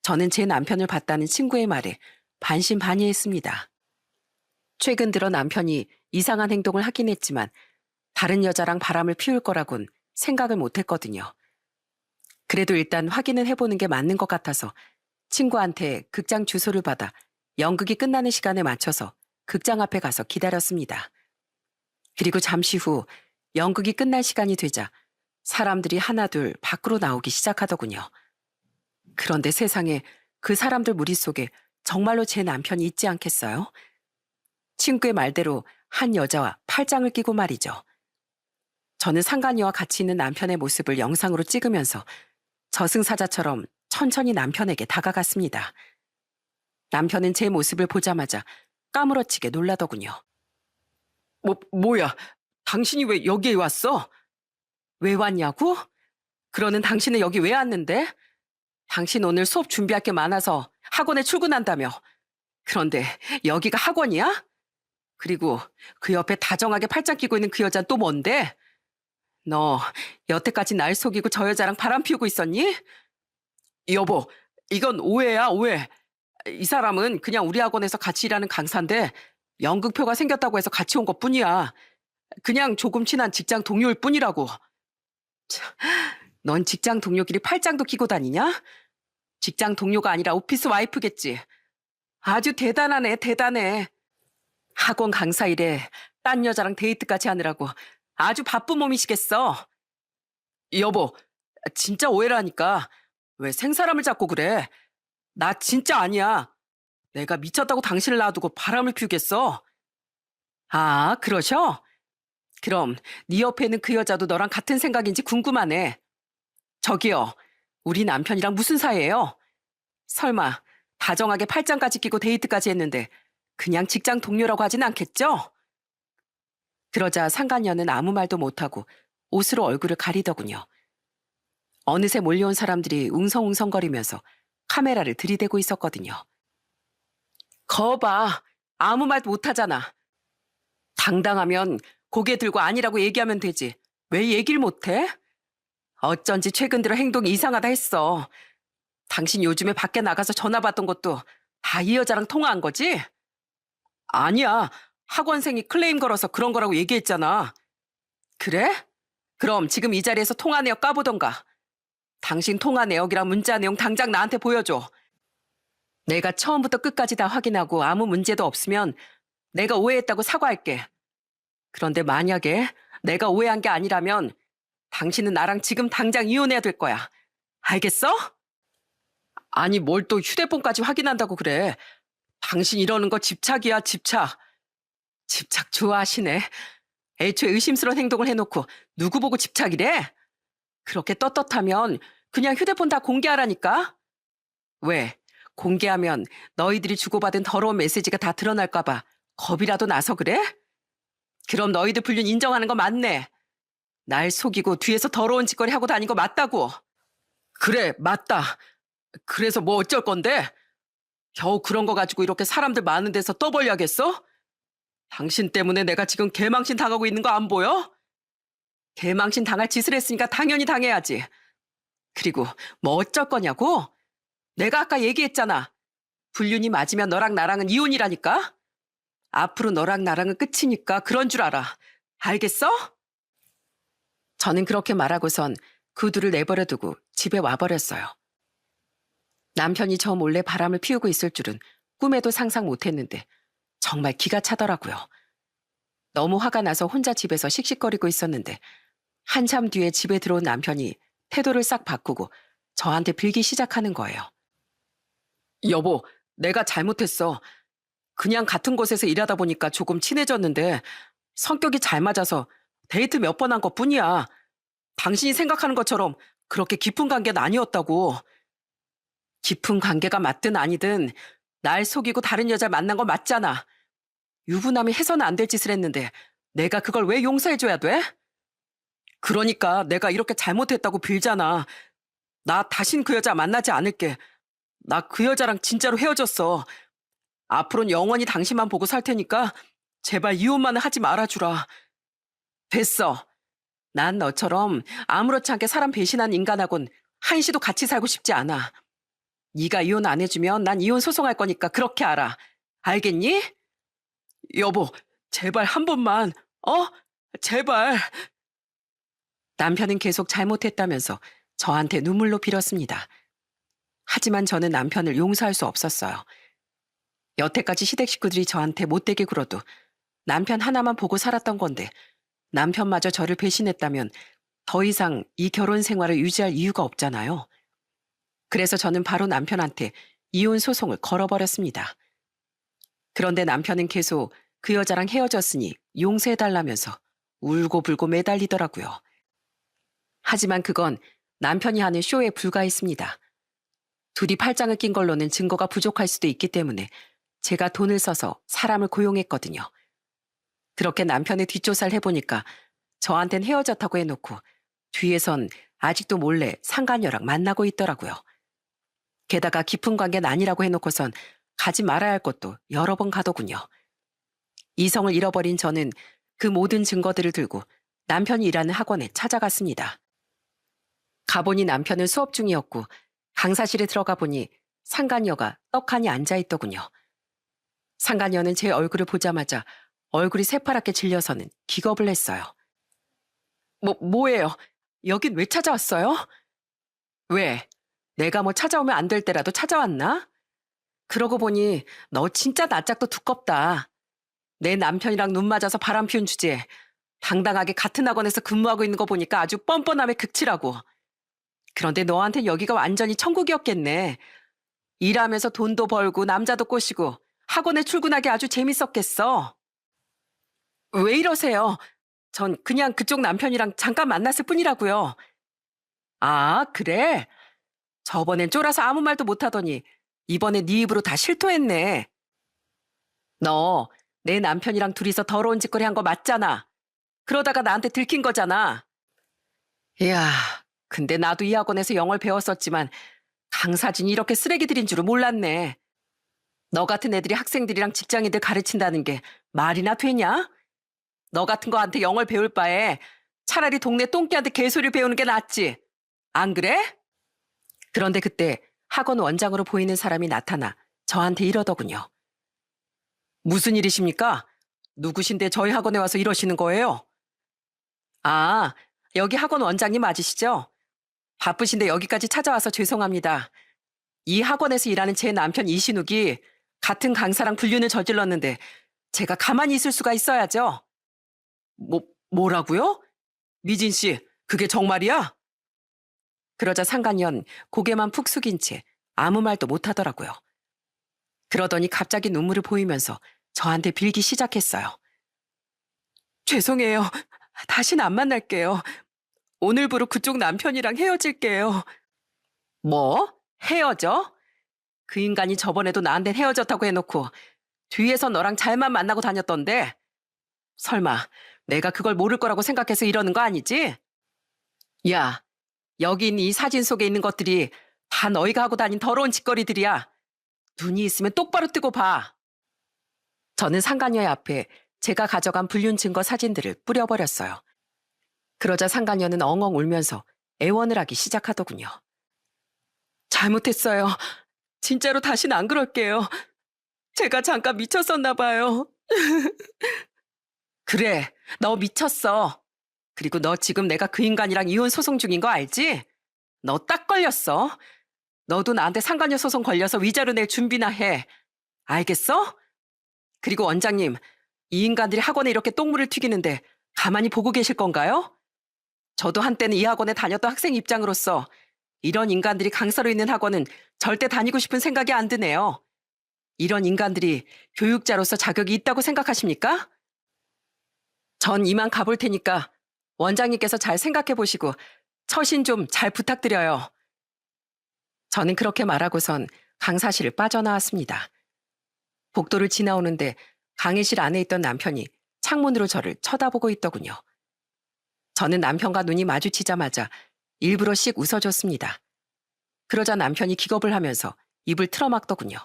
저는 제 남편을 봤다는 친구의 말에 반신반의했습니다. 최근 들어 남편이 이상한 행동을 하긴 했지만 다른 여자랑 바람을 피울 거라곤 생각을 못 했거든요. 그래도 일단 확인은 해보는 게 맞는 것 같아서 친구한테 극장 주소를 받아 연극이 끝나는 시간에 맞춰서 극장 앞에 가서 기다렸습니다. 그리고 잠시 후 연극이 끝날 시간이 되자 사람들이 하나둘 밖으로 나오기 시작하더군요. 그런데 세상에 그 사람들 무리 속에 정말로 제 남편이 있지 않겠어요? 친구의 말대로 한 여자와 팔짱을 끼고 말이죠. 저는 상간이와 같이 있는 남편의 모습을 영상으로 찍으면서 저승사자처럼 천천히 남편에게 다가갔습니다. 남편은 제 모습을 보자마자 까무러치게 놀라더군요. 뭐야? 당신이 왜 여기에 왔어? 왜 왔냐고? 그러는 당신은 여기 왜 왔는데? 당신 오늘 수업 준비할 게 많아서 학원에 출근한다며. 그런데 여기가 학원이야? 그리고 그 옆에 다정하게 팔짱 끼고 있는 그 여자는 또 뭔데? 너 여태까지 날 속이고 저 여자랑 바람 피우고 있었니? 여보, 이건 오해야, 오해. 이 사람은 그냥 우리 학원에서 같이 일하는 강사인데 연극표가 생겼다고 해서 같이 온 것뿐이야. 그냥 조금 친한 직장 동료일 뿐이라고. 참, 넌 직장 동료끼리 팔짱도 끼고 다니냐? 직장 동료가 아니라 오피스 와이프겠지. 아주 대단하네, 대단해. 학원 강사 일에 딴 여자랑 데이트까지 하느라고 아주 바쁜 몸이시겠어. 여보, 진짜 오해라니까. 왜 생사람을 잡고 그래? 나 진짜 아니야. 내가 미쳤다고 당신을 놔두고 바람을 피우겠어? 아, 그러셔? 그럼 네 옆에 있는 그 여자도 너랑 같은 생각인지 궁금하네. 저기요, 우리 남편이랑 무슨 사이예요? 설마 다정하게 팔짱까지 끼고 데이트까지 했는데 그냥 직장 동료라고 하진 않겠죠? 그러자 상간녀는 아무 말도 못하고 옷으로 얼굴을 가리더군요. 어느새 몰려온 사람들이 웅성웅성거리면서 카메라를 들이대고 있었거든요. 거봐, 아무 말도 못하잖아. 당당하면 고개 들고 아니라고 얘기하면 되지. 왜 얘기를 못해? 어쩐지 최근 들어 행동이 이상하다 했어. 당신 요즘에 밖에 나가서 전화 받던 것도 다 이 여자랑 통화한 거지? 아니야. 학원생이 클레임 걸어서 그런 거라고 얘기했잖아. 그래? 그럼 지금 이 자리에서 통화 내역 까보던가. 당신 통화 내역이랑 문자 내용 당장 나한테 보여줘. 내가 처음부터 끝까지 다 확인하고 아무 문제도 없으면 내가 오해했다고 사과할게. 그런데 만약에 내가 오해한 게 아니라면 당신은 나랑 지금 당장 이혼해야 될 거야. 알겠어? 아니, 뭘 또 휴대폰까지 확인한다고 그래. 당신 이러는 거 집착이야, 집착. 집착 좋아하시네. 애초에 의심스러운 행동을 해놓고 누구 보고 집착이래? 그렇게 떳떳하면 그냥 휴대폰 다 공개하라니까? 왜? 공개하면 너희들이 주고받은 더러운 메시지가 다 드러날까봐 겁이라도 나서 그래? 그럼 너희들 불륜 인정하는 거 맞네. 날 속이고 뒤에서 더러운 짓거리 하고 다닌 거 맞다고. 그래, 맞다. 그래서 뭐 어쩔 건데? 겨우 그런 거 가지고 이렇게 사람들 많은 데서 떠벌려야겠어? 당신 때문에 내가 지금 개망신 당하고 있는 거 안 보여? 개망신 당할 짓을 했으니까 당연히 당해야지. 그리고 뭐 어쩔 거냐고? 내가 아까 얘기했잖아. 불륜이 맞으면 너랑 나랑은 이혼이라니까? 앞으로 너랑 나랑은 끝이니까 그런 줄 알아. 알겠어? 저는 그렇게 말하고선 그 둘을 내버려두고 집에 와버렸어요. 남편이 저 몰래 바람을 피우고 있을 줄은 꿈에도 상상 못했는데 정말 기가 차더라고요. 너무 화가 나서 혼자 집에서 씩씩거리고 있었는데 한참 뒤에 집에 들어온 남편이 태도를 싹 바꾸고 저한테 빌기 시작하는 거예요. 여보, 내가 잘못했어. 그냥 같은 곳에서 일하다 보니까 조금 친해졌는데 성격이 잘 맞아서 데이트 몇 번 한 것뿐이야. 당신이 생각하는 것처럼 그렇게 깊은 관계는 아니었다고. 깊은 관계가 맞든 아니든 날 속이고 다른 여자 만난 거 맞잖아. 유부남이 해서는 안 될 짓을 했는데 내가 그걸 왜 용서해줘야 돼? 그러니까 내가 이렇게 잘못했다고 빌잖아. 나 다신 그 여자 만나지 않을게. 나 그 여자랑 진짜로 헤어졌어. 앞으로는 영원히 당신만 보고 살 테니까 제발 이혼만은 하지 말아주라. 됐어. 난 너처럼 아무렇지 않게 사람 배신한 인간하곤 한시도 같이 살고 싶지 않아. 네가 이혼 안 해주면 난 이혼 소송할 거니까 그렇게 알아. 알겠니? 여보, 제발 한 번만, 제발. 남편은 계속 잘못했다면서 저한테 눈물로 빌었습니다. 하지만 저는 남편을 용서할 수 없었어요. 여태까지 시댁 식구들이 저한테 못되게 굴어도 남편 하나만 보고 살았던 건데 남편마저 저를 배신했다면 더 이상 이 결혼 생활을 유지할 이유가 없잖아요. 그래서 저는 바로 남편한테 이혼 소송을 걸어버렸습니다. 그런데 남편은 계속 그 여자랑 헤어졌으니 용서해달라면서 울고불고 매달리더라고요. 하지만 그건 남편이 하는 쇼에 불과했습니다. 둘이 팔짱을 낀 걸로는 증거가 부족할 수도 있기 때문에 제가 돈을 써서 사람을 고용했거든요. 그렇게 남편의 뒷조사를 해보니까 저한텐 헤어졌다고 해놓고 뒤에선 아직도 몰래 상간녀랑 만나고 있더라고요. 게다가 깊은 관계는 아니라고 해놓고선 가지 말아야 할 곳도 여러 번 가더군요. 이성을 잃어버린 저는 그 모든 증거들을 들고 남편이 일하는 학원에 찾아갔습니다. 가보니 남편은 수업 중이었고 강사실에 들어가 보니 상간녀가 떡하니 앉아있더군요. 상간녀는 제 얼굴을 보자마자 얼굴이 새파랗게 질려서는 기겁을 했어요. 뭐예요? 여긴 왜 찾아왔어요? 왜? 내가 뭐 찾아오면 안 될 때라도 찾아왔나? 그러고 보니 너 진짜 낯짝도 두껍다. 내 남편이랑 눈 맞아서 바람 피운 주제에 당당하게 같은 학원에서 근무하고 있는 거 보니까 아주 뻔뻔함의 극치라고. 그런데 너한텐 여기가 완전히 천국이었겠네. 일하면서 돈도 벌고 남자도 꼬시고 학원에 출근하기 아주 재밌었겠어. 왜 이러세요? 전 그냥 그쪽 남편이랑 잠깐 만났을 뿐이라고요. 아, 그래? 저번엔 쫄아서 아무 말도 못하더니 이번에 네 입으로 다 실토했네. 너 내 남편이랑 둘이서 더러운 짓거리 한 거 맞잖아. 그러다가 나한테 들킨 거잖아. 이야, 근데 나도 이 학원에서 영어를 배웠었지만 강사진이 이렇게 쓰레기들인 줄은 몰랐네. 너 같은 애들이 학생들이랑 직장인들 가르친다는 게 말이나 되냐? 너 같은 거한테 영어를 배울 바에 차라리 동네 똥개한테 개소리를 배우는 게 낫지. 안 그래? 그런데 그때 학원 원장으로 보이는 사람이 나타나 저한테 이러더군요. 무슨 일이십니까? 누구신데 저희 학원에 와서 이러시는 거예요? 아, 여기 학원 원장님 맞으시죠? 바쁘신데 여기까지 찾아와서 죄송합니다. 이 학원에서 일하는 제 남편 이신욱이 같은 강사랑 불륜을 저질렀는데 제가 가만히 있을 수가 있어야죠. 뭐라고요? 미진 씨, 그게 정말이야? 그러자 상간년 고개만 푹 숙인 채 아무 말도 못하더라고요. 그러더니 갑자기 눈물을 보이면서 저한테 빌기 시작했어요. 죄송해요. 다신 안 만날게요. 오늘부로 그쪽 남편이랑 헤어질게요. 뭐? 헤어져? 그 인간이 저번에도 나한테 헤어졌다고 해놓고 뒤에서 너랑 잘만 만나고 다녔던데. 설마 내가 그걸 모를 거라고 생각해서 이러는 거 아니지? 야, 여기 있는 이 사진 속에 있는 것들이 다 너희가 하고 다닌 더러운 짓거리들이야. 눈이 있으면 똑바로 뜨고 봐. 저는 상간녀의 앞에 제가 가져간 불륜 증거 사진들을 뿌려버렸어요. 그러자 상간녀는 엉엉 울면서 애원을 하기 시작하더군요. 잘못했어요. 진짜로 다신 안 그럴게요. 제가 잠깐 미쳤었나 봐요. 그래, 너 미쳤어. 그리고 너 지금 내가 그 인간이랑 이혼 소송 중인 거 알지? 너 딱 걸렸어. 너도 나한테 상간녀 소송 걸려서 위자료 낼 준비나 해. 알겠어? 그리고 원장님, 이 인간들이 학원에 이렇게 똥물을 튀기는데 가만히 보고 계실 건가요? 저도 한때는 이 학원에 다녔던 학생 입장으로서 이런 인간들이 강사로 있는 학원은 절대 다니고 싶은 생각이 안 드네요. 이런 인간들이 교육자로서 자격이 있다고 생각하십니까? 전 이만 가볼 테니까 원장님께서 잘 생각해 보시고 처신 좀 잘 부탁드려요. 저는 그렇게 말하고선 강사실을 빠져나왔습니다. 복도를 지나오는데 강의실 안에 있던 남편이 창문으로 저를 쳐다보고 있더군요. 저는 남편과 눈이 마주치자마자 일부러 씩 웃어줬습니다. 그러자 남편이 기겁을 하면서 입을 틀어막더군요.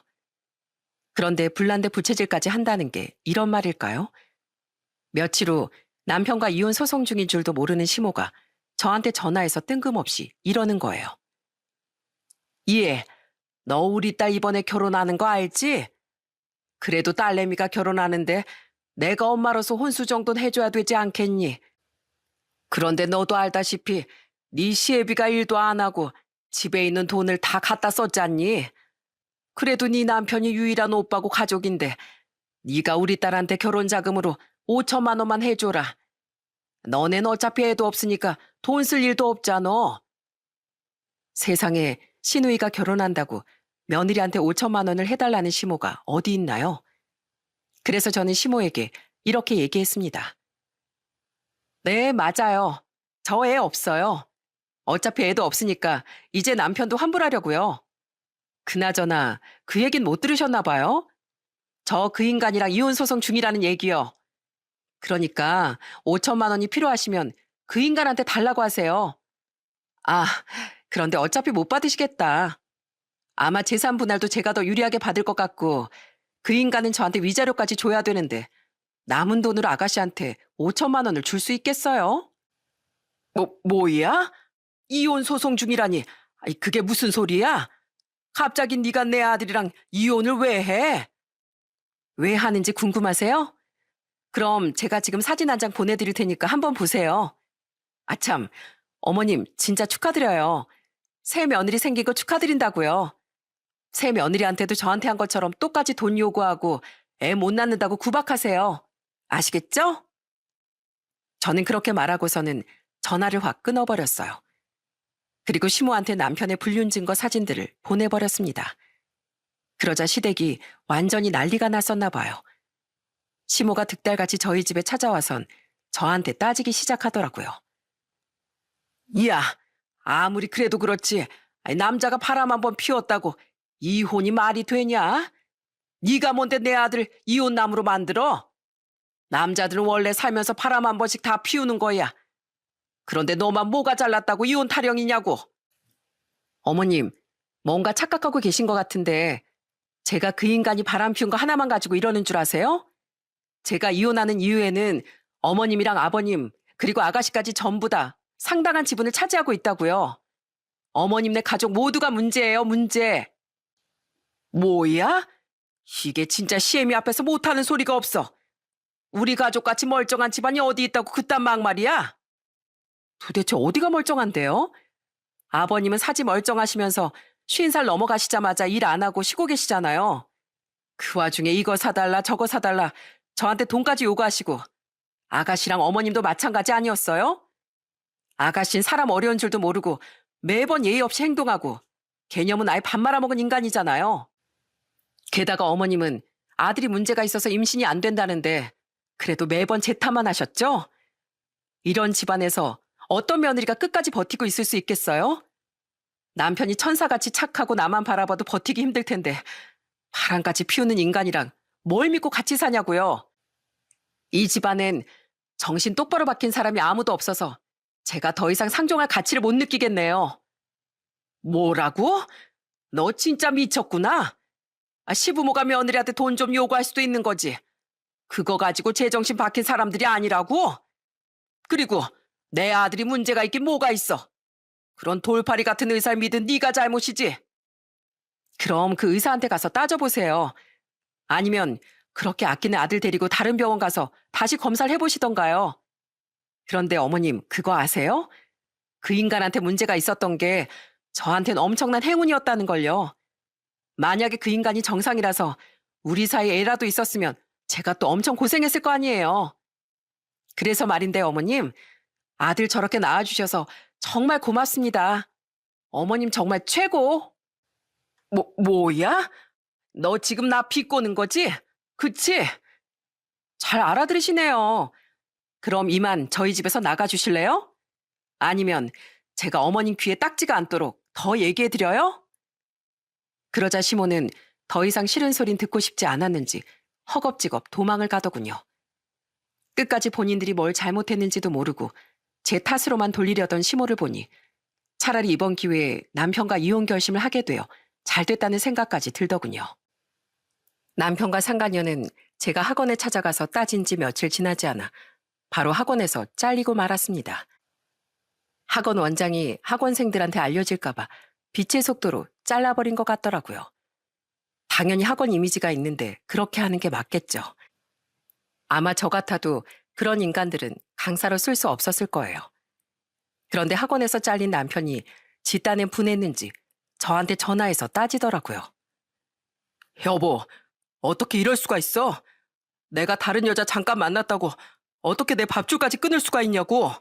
그런데 불난데 부채질까지 한다는 게 이런 말일까요? 며칠 후 남편과 이혼 소송 중인 줄도 모르는 시모가 저한테 전화해서 뜬금없이 이러는 거예요. 예, 너 우리 딸 이번에 결혼하는 거 알지? 그래도 딸내미가 결혼하는데 내가 엄마로서 혼수 정도는 해줘야 되지 않겠니? 그런데 너도 알다시피 네 시애비가 일도 안 하고 집에 있는 돈을 다 갖다 썼잖니? 그래도 네 남편이 유일한 오빠고 가족인데 네가 우리 딸한테 결혼 자금으로 5천만 원만 해줘라. 너넨 어차피 애도 없으니까 돈 쓸 일도 없잖아. 세상에 시누이가 결혼한다고 며느리한테 5천만 원을 해달라는 시모가 어디 있나요? 그래서 저는 시모에게 이렇게 얘기했습니다. 네, 맞아요. 저 애 없어요. 어차피 애도 없으니까 이제 남편도 환불하려고요. 그나저나 그 얘긴 못 들으셨나 봐요. 저 그 인간이랑 이혼 소송 중이라는 얘기요. 그러니까 5천만 원이 필요하시면 그 인간한테 달라고 하세요. 아, 그런데 어차피 못 받으시겠다. 아마 재산 분할도 제가 더 유리하게 받을 것 같고 그 인간은 저한테 위자료까지 줘야 되는데 남은 돈으로 아가씨한테 5천만 원을 줄 수 있겠어요? 뭐야? 이혼 소송 중이라니. 아이, 그게 무슨 소리야? 갑자기 네가 내 아들이랑 이혼을 왜 해? 왜 하는지 궁금하세요? 그럼 제가 지금 사진 한 장 보내드릴 테니까 한번 보세요. 아참, 어머님 진짜 축하드려요. 새 며느리 생긴 거 축하드린다고요. 새 며느리한테도 저한테 한 것처럼 똑같이 돈 요구하고 애 못 낳는다고 구박하세요. 아시겠죠? 저는 그렇게 말하고서는 전화를 확 끊어버렸어요. 그리고 시모한테 남편의 불륜 증거 사진들을 보내버렸습니다. 그러자 시댁이 완전히 난리가 났었나 봐요. 시모가 득달같이 저희 집에 찾아와선 저한테 따지기 시작하더라고요. 이야, 아무리 그래도 그렇지. 남자가 바람 한번 피웠다고 이혼이 말이 되냐? 네가 뭔데 내 아들 이혼남으로 만들어? 남자들은 원래 살면서 바람 한 번씩 다 피우는 거야. 그런데 너만 뭐가 잘났다고 이혼 타령이냐고. 어머님, 뭔가 착각하고 계신 것 같은데 제가 그 인간이 바람 피운 거 하나만 가지고 이러는 줄 아세요? 제가 이혼하는 이유에는 어머님이랑 아버님 그리고 아가씨까지 전부 다 상당한 지분을 차지하고 있다고요. 어머님네 가족 모두가 문제예요, 문제. 뭐야? 이게 진짜 시애미 앞에서 못하는 소리가 없어. 우리 가족같이 멀쩡한 집안이 어디 있다고 그딴 막말이야? 도대체 어디가 멀쩡한데요? 아버님은 사지 멀쩡하시면서 50살 넘어가시자마자 일 안 하고 쉬고 계시잖아요. 그 와중에 이거 사달라 저거 사달라 저한테 돈까지 요구하시고 아가씨랑 어머님도 마찬가지 아니었어요? 아가씨는 사람 어려운 줄도 모르고 매번 예의 없이 행동하고 개념은 아예 밥 말아먹은 인간이잖아요. 게다가 어머님은 아들이 문제가 있어서 임신이 안 된다는데 그래도 매번 제 탓만 하셨죠? 이런 집안에서 어떤 며느리가 끝까지 버티고 있을 수 있겠어요? 남편이 천사같이 착하고 나만 바라봐도 버티기 힘들 텐데 바람까지 피우는 인간이랑 뭘 믿고 같이 사냐고요. 이 집안엔 정신 똑바로 박힌 사람이 아무도 없어서 제가 더 이상 상종할 가치를 못 느끼겠네요. 뭐라고? 너 진짜 미쳤구나. 시부모가 며느리한테 돈 좀 요구할 수도 있는 거지. 그거 가지고 제정신 박힌 사람들이 아니라고? 그리고 내 아들이 문제가 있긴 뭐가 있어. 그런 돌팔이 같은 의사를 믿은 네가 잘못이지. 그럼 그 의사한테 가서 따져보세요. 아니면 그렇게 아끼는 아들 데리고 다른 병원 가서 다시 검사를 해보시던가요. 그런데 어머님 그거 아세요? 그 인간한테 문제가 있었던 게 저한텐 엄청난 행운이었다는 걸요. 만약에 그 인간이 정상이라서 우리 사이에 애라도 있었으면 제가 또 엄청 고생했을 거 아니에요. 그래서 말인데 어머님, 아들 저렇게 낳아주셔서 정말 고맙습니다. 어머님 정말 최고. 뭐야? 너 지금 나 비꼬는 거지? 그치? 잘 알아들으시네요. 그럼 이만 저희 집에서 나가주실래요? 아니면 제가 어머님 귀에 딱지가 않도록 더 얘기해드려요? 그러자 시모는 더 이상 싫은 소린 듣고 싶지 않았는지 허겁지겁 도망을 가더군요. 끝까지 본인들이 뭘 잘못했는지도 모르고 제 탓으로만 돌리려던 시모를 보니 차라리 이번 기회에 남편과 이혼 결심을 하게 되어 잘 됐다는 생각까지 들더군요. 남편과 상간녀는 제가 학원에 찾아가서 따진 지 며칠 지나지 않아 바로 학원에서 잘리고 말았습니다. 학원 원장이 학원생들한테 알려질까봐 빛의 속도로 잘라버린 것 같더라고요. 당연히 학원 이미지가 있는데 그렇게 하는 게 맞겠죠. 아마 저 같아도 그런 인간들은 강사로 쓸 수 없었을 거예요. 그런데 학원에서 잘린 남편이 지 딴엔 분했는지 저한테 전화해서 따지더라고요. 여보, 어떻게 이럴 수가 있어? 내가 다른 여자 잠깐 만났다고 어떻게 내 밥줄까지 끊을 수가 있냐고.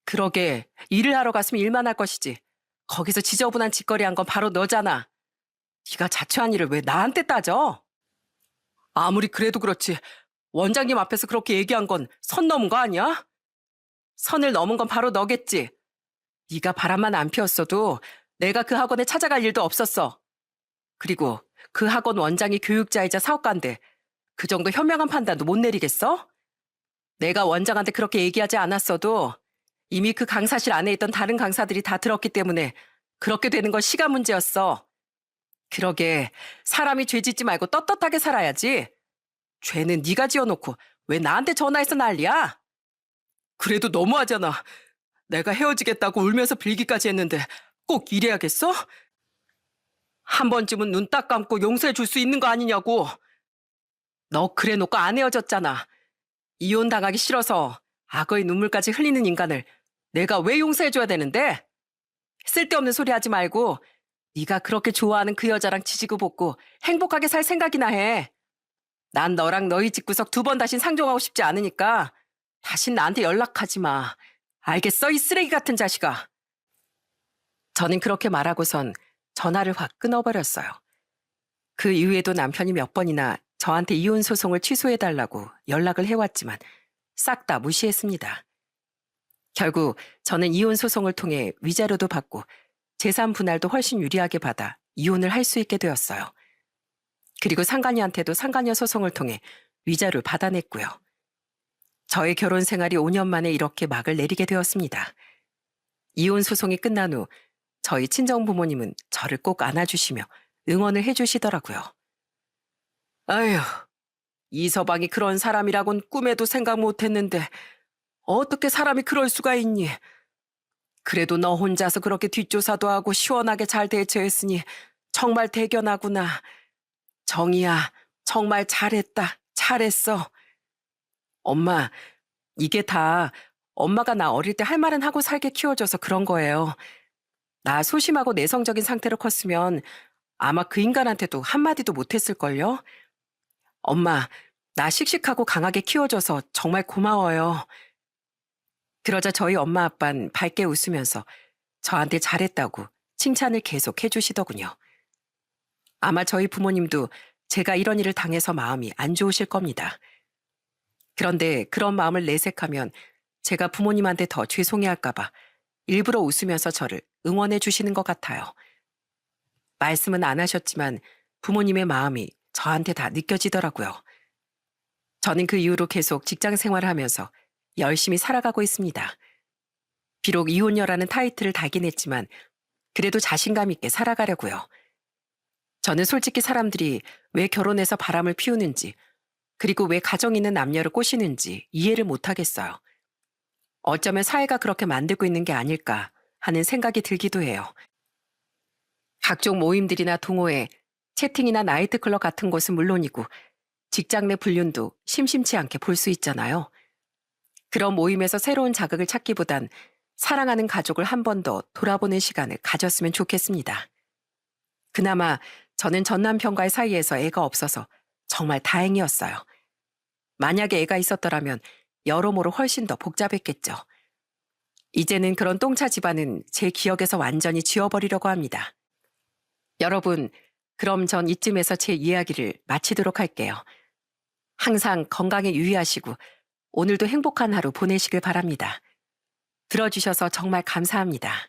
그러게 일을 하러 갔으면 일만 할 것이지. 거기서 지저분한 짓거리 한 건 바로 너잖아. 네가 자초한 일을 왜 나한테 따져? 아무리 그래도 그렇지. 원장님 앞에서 그렇게 얘기한 건 선 넘은 거 아니야? 선을 넘은 건 바로 너겠지. 네가 바람만 안 피웠어도 내가 그 학원에 찾아갈 일도 없었어. 그리고 그 학원 원장이 교육자이자 사업가인데 그 정도 현명한 판단도 못 내리겠어? 내가 원장한테 그렇게 얘기하지 않았어도 이미 그 강사실 안에 있던 다른 강사들이 다 들었기 때문에 그렇게 되는 건 시간 문제였어. 그러게 사람이 죄 짓지 말고 떳떳하게 살아야지. 죄는 네가 지어놓고 왜 나한테 전화해서 난리야? 그래도 너무하잖아. 내가 헤어지겠다고 울면서 빌기까지 했는데 꼭 이래야겠어? 한 번쯤은 눈 딱 감고 용서해 줄 수 있는 거 아니냐고. 너 그래 놓고 안 헤어졌잖아. 이혼 당하기 싫어서 악어의 눈물까지 흘리는 인간을 내가 왜 용서해 줘야 되는데? 쓸데없는 소리 하지 말고 네가 그렇게 좋아하는 그 여자랑 지지고 볶고 행복하게 살 생각이나 해. 난 너랑 너희 집구석 두 번 다신 상종하고 싶지 않으니까 다신 나한테 연락하지 마. 알겠어, 이 쓰레기 같은 자식아. 저는 그렇게 말하고선 전화를 확 끊어버렸어요. 그 이후에도 남편이 몇 번이나 저한테 이혼 소송을 취소해달라고 연락을 해왔지만 싹 다 무시했습니다. 결국 저는 이혼 소송을 통해 위자료도 받고 재산 분할도 훨씬 유리하게 받아 이혼을 할 수 있게 되었어요. 그리고 상간녀한테도 상간녀 소송을 통해 위자료를 받아냈고요. 저의 결혼 생활이 5년 만에 이렇게 막을 내리게 되었습니다. 이혼 소송이 끝난 후 저희 친정 부모님은 저를 꼭 안아주시며 응원을 해주시더라고요. 아휴, 이서방이 그런 사람이라곤 꿈에도 생각 못했는데 어떻게 사람이 그럴 수가 있니? 그래도 너 혼자서 그렇게 뒷조사도 하고 시원하게 잘 대처했으니 정말 대견하구나. 정이야, 정말 잘했다. 잘했어. 엄마, 이게 다 엄마가 나 어릴 때 할 말은 하고 살게 키워줘서 그런 거예요. 나 소심하고 내성적인 상태로 컸으면 아마 그 인간한테도 한마디도 못했을걸요? 엄마, 나 씩씩하고 강하게 키워줘서 정말 고마워요. 그러자 저희 엄마 아빠는 밝게 웃으면서 저한테 잘했다고 칭찬을 계속 해주시더군요. 아마 저희 부모님도 제가 이런 일을 당해서 마음이 안 좋으실 겁니다. 그런데 그런 마음을 내색하면 제가 부모님한테 더 죄송해할까봐 일부러 웃으면서 저를 응원해 주시는 것 같아요. 말씀은 안 하셨지만 부모님의 마음이 저한테 다 느껴지더라고요. 저는 그 이후로 계속 직장 생활을 하면서 열심히 살아가고 있습니다. 비록 이혼녀라는 타이틀을 달긴 했지만 그래도 자신감 있게 살아가려고요. 저는 솔직히 사람들이 왜 결혼해서 바람을 피우는지 그리고 왜 가정 있는 남녀를 꼬시는지 이해를 못하겠어요. 어쩌면 사회가 그렇게 만들고 있는 게 아닐까 하는 생각이 들기도 해요. 각종 모임들이나 동호회, 채팅이나 나이트클럽 같은 곳은 물론이고 직장 내 불륜도 심심치 않게 볼 수 있잖아요. 그런 모임에서 새로운 자극을 찾기보단 사랑하는 가족을 한 번 더 돌아보는 시간을 가졌으면 좋겠습니다. 그나마 저는 전 남편과의 사이에서 애가 없어서 정말 다행이었어요. 만약에 애가 있었더라면 여러모로 훨씬 더 복잡했겠죠. 이제는 그런 똥차 집안은 제 기억에서 완전히 지워버리려고 합니다. 여러분, 그럼 전 이쯤에서 제 이야기를 마치도록 할게요. 항상 건강에 유의하시고 오늘도 행복한 하루 보내시길 바랍니다. 들어주셔서 정말 감사합니다.